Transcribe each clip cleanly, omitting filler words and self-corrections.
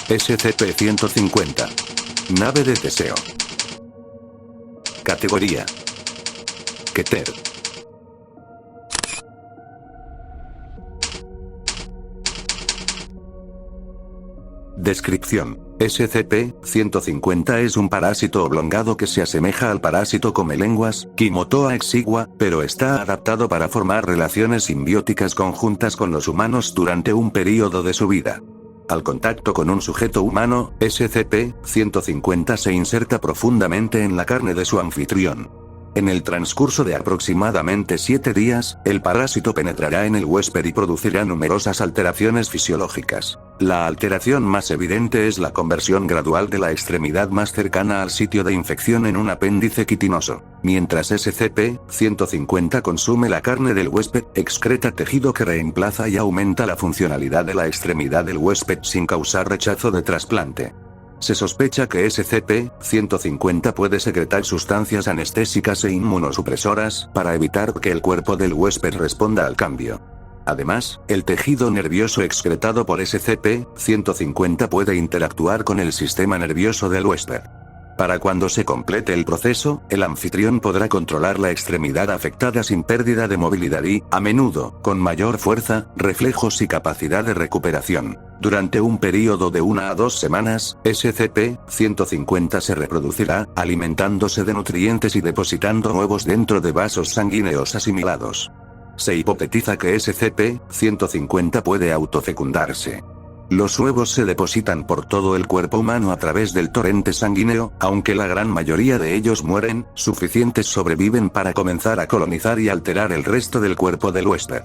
SCP-150. Nave de Teseo. Categoría: Keter. Descripción: SCP-150 es un parásito oblongado que se asemeja al parásito comelenguas, Quimotoa exigua, pero está adaptado para formar relaciones simbióticas conjuntas con los humanos durante un período de su vida. Al contacto con un sujeto humano, SCP-150 se inserta profundamente en la carne de su anfitrión. En el transcurso de aproximadamente 7 días, el parásito penetrará en el huésped y producirá numerosas alteraciones fisiológicas. La alteración más evidente es la conversión gradual de la extremidad más cercana al sitio de infección en un apéndice quitinoso. Mientras SCP-150 consume la carne del huésped, excreta tejido que reemplaza y aumenta la funcionalidad de la extremidad del huésped sin causar rechazo de trasplante. Se sospecha que SCP-150 puede secretar sustancias anestésicas e inmunosupresoras para evitar que el cuerpo del huésped responda al cambio. Además, el tejido nervioso excretado por SCP-150 puede interactuar con el sistema nervioso del huésped. Para cuando se complete el proceso, el anfitrión podrá controlar la extremidad afectada sin pérdida de movilidad y, a menudo, con mayor fuerza, reflejos y capacidad de recuperación. Durante un período de 1 a 2 semanas, SCP-150 se reproducirá, alimentándose de nutrientes y depositando huevos dentro de vasos sanguíneos asimilados. Se hipotetiza que SCP-150 puede autofecundarse. Los huevos se depositan por todo el cuerpo humano a través del torrente sanguíneo, aunque la gran mayoría de ellos mueren, suficientes sobreviven para comenzar a colonizar y alterar el resto del cuerpo del huésped.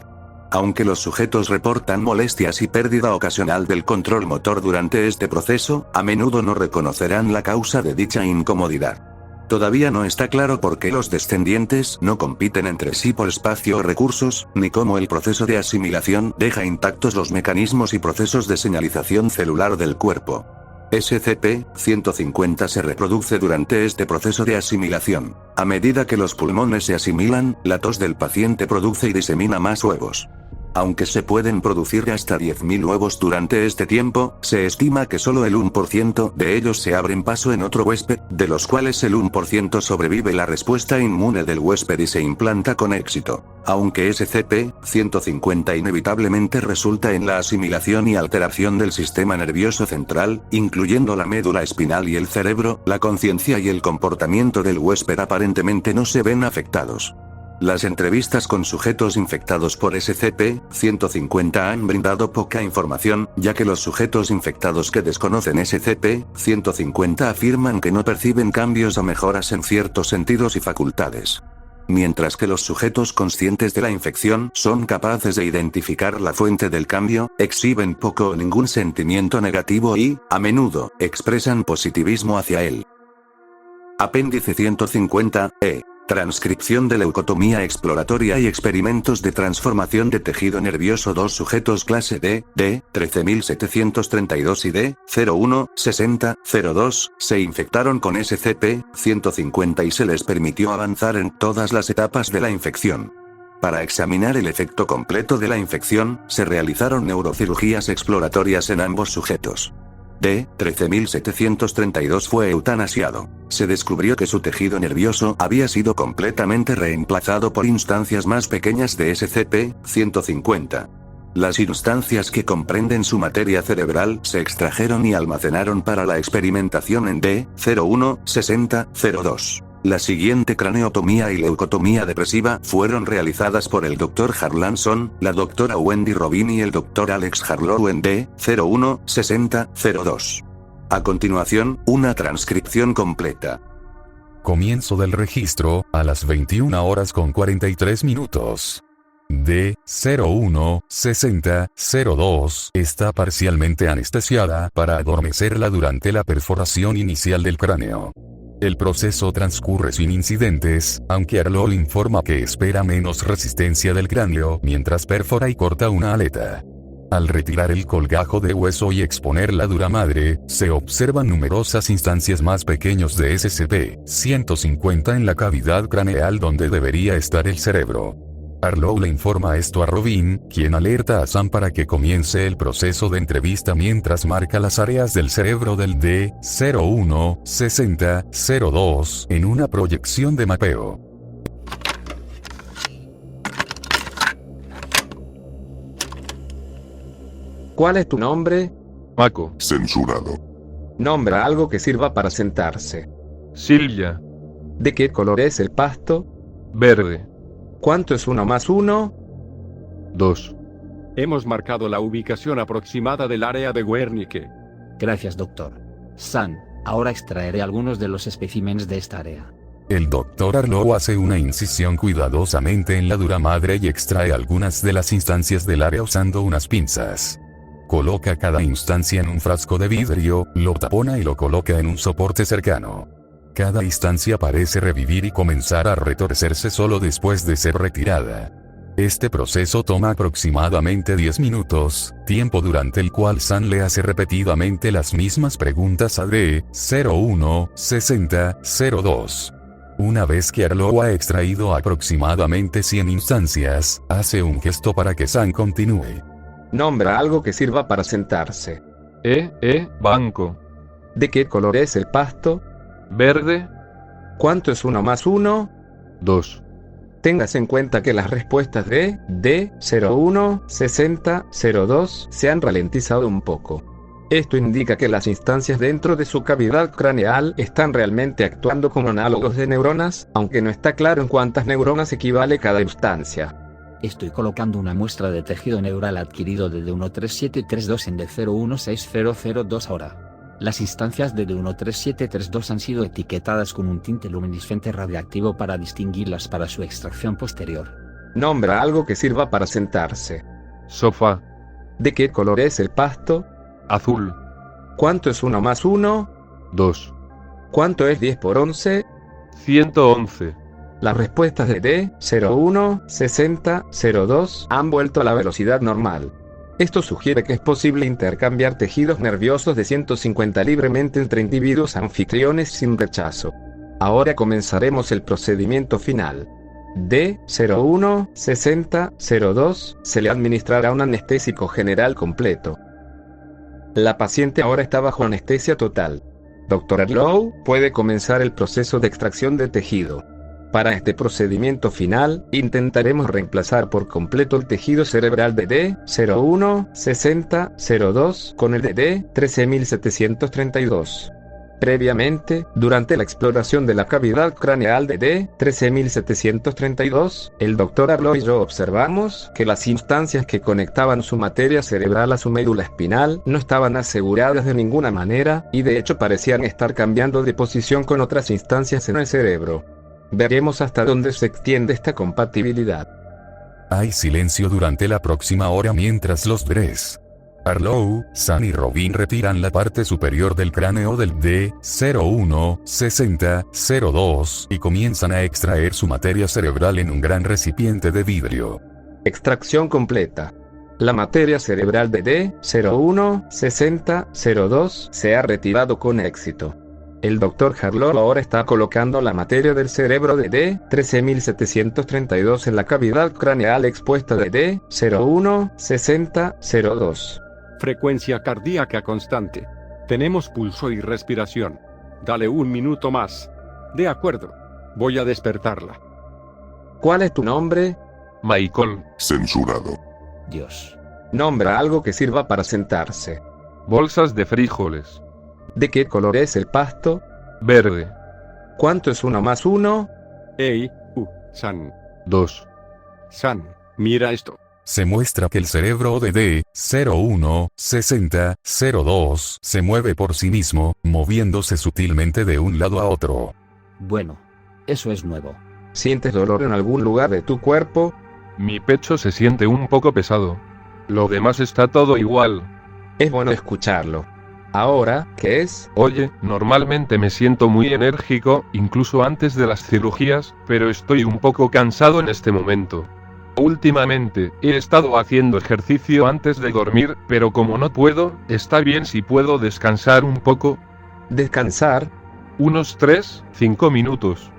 Aunque los sujetos reportan molestias y pérdida ocasional del control motor durante este proceso, a menudo no reconocerán la causa de dicha incomodidad. Todavía no está claro por qué los descendientes no compiten entre sí por espacio o recursos, ni cómo el proceso de asimilación deja intactos los mecanismos y procesos de señalización celular del cuerpo. SCP-150 se reproduce durante este proceso de asimilación. A medida que los pulmones se asimilan, la tos del paciente produce y disemina más huevos. Aunque se pueden producir hasta 10.000 huevos durante este tiempo, se estima que solo el 1% de ellos se abren paso en otro huésped, de los cuales el 1% sobrevive la respuesta inmune del huésped y se implanta con éxito. Aunque SCP-150 inevitablemente resulta en la asimilación y alteración del sistema nervioso central, incluyendo la médula espinal y el cerebro, la conciencia y el comportamiento del huésped aparentemente no se ven afectados. Las entrevistas con sujetos infectados por SCP-150 han brindado poca información, ya que los sujetos infectados que desconocen SCP-150 afirman que no perciben cambios o mejoras en ciertos sentidos y facultades. Mientras que los sujetos conscientes de la infección son capaces de identificar la fuente del cambio, exhiben poco o ningún sentimiento negativo y, a menudo, expresan positivismo hacia él. Apéndice 150-E. Transcripción de leucotomía exploratoria y experimentos de transformación de tejido nervioso. 2 sujetos clase D, D13732 y D016002, se infectaron con SCP-150 y se les permitió avanzar en todas las etapas de la infección. Para examinar el efecto completo de la infección, se realizaron neurocirugías exploratorias en ambos sujetos. D13732 fue eutanasiado. Se descubrió que su tejido nervioso había sido completamente reemplazado por instancias más pequeñas de SCP-150. Las instancias que comprenden su materia cerebral se extrajeron y almacenaron para la experimentación en D016002. La siguiente craneotomía y leucotomía depresiva fueron realizadas por el Dr. Harlanson, la Dra. Wendy Robin y el Dr. Alex Harlow en D016002. A continuación, una transcripción completa. Comienzo del registro, a las 21:43. D016002 está parcialmente anestesiada para adormecerla durante la perforación inicial del cráneo. El proceso transcurre sin incidentes, aunque Harlow informa que espera menos resistencia del cráneo mientras perfora y corta una aleta. Al retirar el colgajo de hueso y exponer la dura madre, se observan numerosas instancias más pequeños de SCP-150 en la cavidad craneal donde debería estar el cerebro. Arlo le informa esto a Robin, quien alerta a Sam para que comience el proceso de entrevista mientras marca las áreas del cerebro del D016002 en una proyección de mapeo. ¿Cuál es tu nombre? Mako. Censurado. Nombra algo que sirva para sentarse. Silvia. ¿De qué color es el pasto? Verde. ¿Cuánto es 1 más 1? 2. Hemos marcado la ubicación aproximada del área de Wernicke. Gracias, doctor. San, ahora extraeré algunos de los especímenes de esta área. El Dr. Arlo hace una incisión cuidadosamente en la dura madre y extrae algunas de las instancias del área usando unas pinzas. Coloca cada instancia en un frasco de vidrio, lo tapona y lo coloca en un soporte cercano. Cada instancia parece revivir y comenzar a retorcerse solo después de ser retirada. Este proceso toma aproximadamente 10 minutos, tiempo durante el cual San le hace repetidamente las mismas preguntas a D016002. Una vez que Arlo ha extraído aproximadamente 100 instancias, hace un gesto para que San continúe. Nombra algo que sirva para sentarse. Banco. ¿De qué color es el pasto? Verde. ¿Cuánto es 1 más 1? 2. Tengas en cuenta que las respuestas de D016002 se han ralentizado un poco. Esto indica que las instancias dentro de su cavidad craneal están realmente actuando como análogos de neuronas, aunque no está claro en cuántas neuronas equivale cada instancia. Estoy colocando una muestra de tejido neural adquirido de D13732 en D0160002 ahora. Las instancias de D13732 han sido etiquetadas con un tinte luminiscente radiactivo para distinguirlas para su extracción posterior. Nombra algo que sirva para sentarse. Sofá. ¿De qué color es el pasto? Azul. ¿Cuánto es 1 más 1? 2. ¿Cuánto es 10 por 11? 111. Las respuestas de D016002 han vuelto a la velocidad normal. Esto sugiere que es posible intercambiar tejidos nerviosos de 150 libremente entre individuos anfitriones sin rechazo. Ahora comenzaremos el procedimiento final. D016002 se le administrará un anestésico general completo. La paciente ahora está bajo anestesia total. Dr. Arlo puede comenzar el proceso de extracción de tejido. Para este procedimiento final, intentaremos reemplazar por completo el tejido cerebral de D016002 con el de D13732. Previamente, durante la exploración de la cavidad craneal de D13732, el Dr. Arlo y yo observamos que las instancias que conectaban su materia cerebral a su médula espinal no estaban aseguradas de ninguna manera, y de hecho parecían estar cambiando de posición con otras instancias en el cerebro. Veremos hasta dónde se extiende esta compatibilidad. Hay silencio durante la próxima hora mientras los tres, Arlo, San y Robin, retiran la parte superior del cráneo del D016002 y comienzan a extraer su materia cerebral en un gran recipiente de vidrio. Extracción completa. La materia cerebral de D016002 se ha retirado con éxito. El Dr. Arlo ahora está colocando la materia del cerebro de D13732 en la cavidad craneal expuesta de D016002. Frecuencia cardíaca constante. Tenemos pulso y respiración. Dale 1 minuto más. De acuerdo. Voy a despertarla. ¿Cuál es tu nombre? Michael. Censurado. Dios. Nombra algo que sirva para sentarse. Bolsas de frijoles. ¿De qué color es el pasto? Verde. ¿Cuánto es 1 más 1? San. 2. San, mira esto. Se muestra que el cerebro de D016002 se mueve por sí mismo, moviéndose sutilmente de un lado a otro. Bueno. Eso es nuevo. ¿Sientes dolor en algún lugar de tu cuerpo? Mi pecho se siente un poco pesado. Lo demás está todo igual. Es bueno escucharlo. Ahora, ¿qué es? Oye, normalmente me siento muy enérgico, incluso antes de las cirugías, pero estoy un poco cansado en este momento. Últimamente, he estado haciendo ejercicio antes de dormir, pero como no puedo, está bien si puedo descansar un poco. ¿Descansar? Unos 3-5 minutos.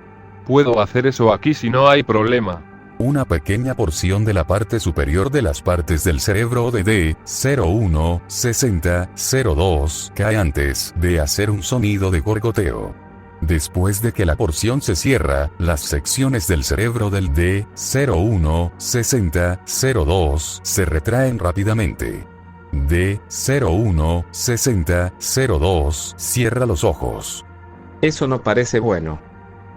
Puedo hacer eso aquí si no hay problema. Una pequeña porción de la parte superior de las partes del cerebro de D016002 cae antes de hacer un sonido de gorgoteo. Después de que la porción se cierra, las secciones del cerebro del D016002 se retraen rápidamente. D016002 cierra los ojos. Eso no parece bueno.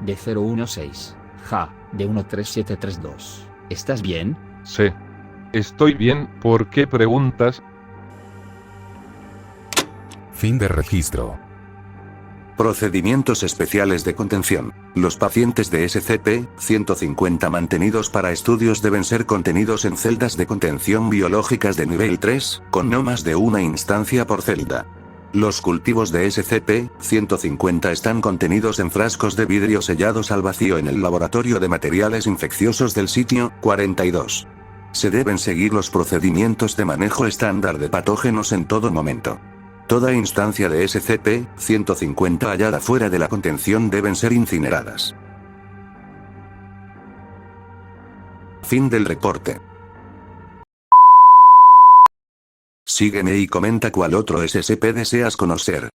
De 016. Ja, de 13732. ¿Estás bien? Sí. Estoy bien, ¿por qué preguntas? Fin de registro. Procedimientos especiales de contención. Los pacientes de SCP-150 mantenidos para estudios deben ser contenidos en celdas de contención biológicas de nivel 3, con no más de una instancia por celda. Los cultivos de SCP-150 están contenidos en frascos de vidrio sellados al vacío en el Laboratorio de Materiales Infecciosos del sitio 42. Se deben seguir los procedimientos de manejo estándar de patógenos en todo momento. Toda instancia de SCP-150 hallada fuera de la contención deben ser incineradas. Fin del reporte. Sígueme y comenta cuál otro SCP deseas conocer.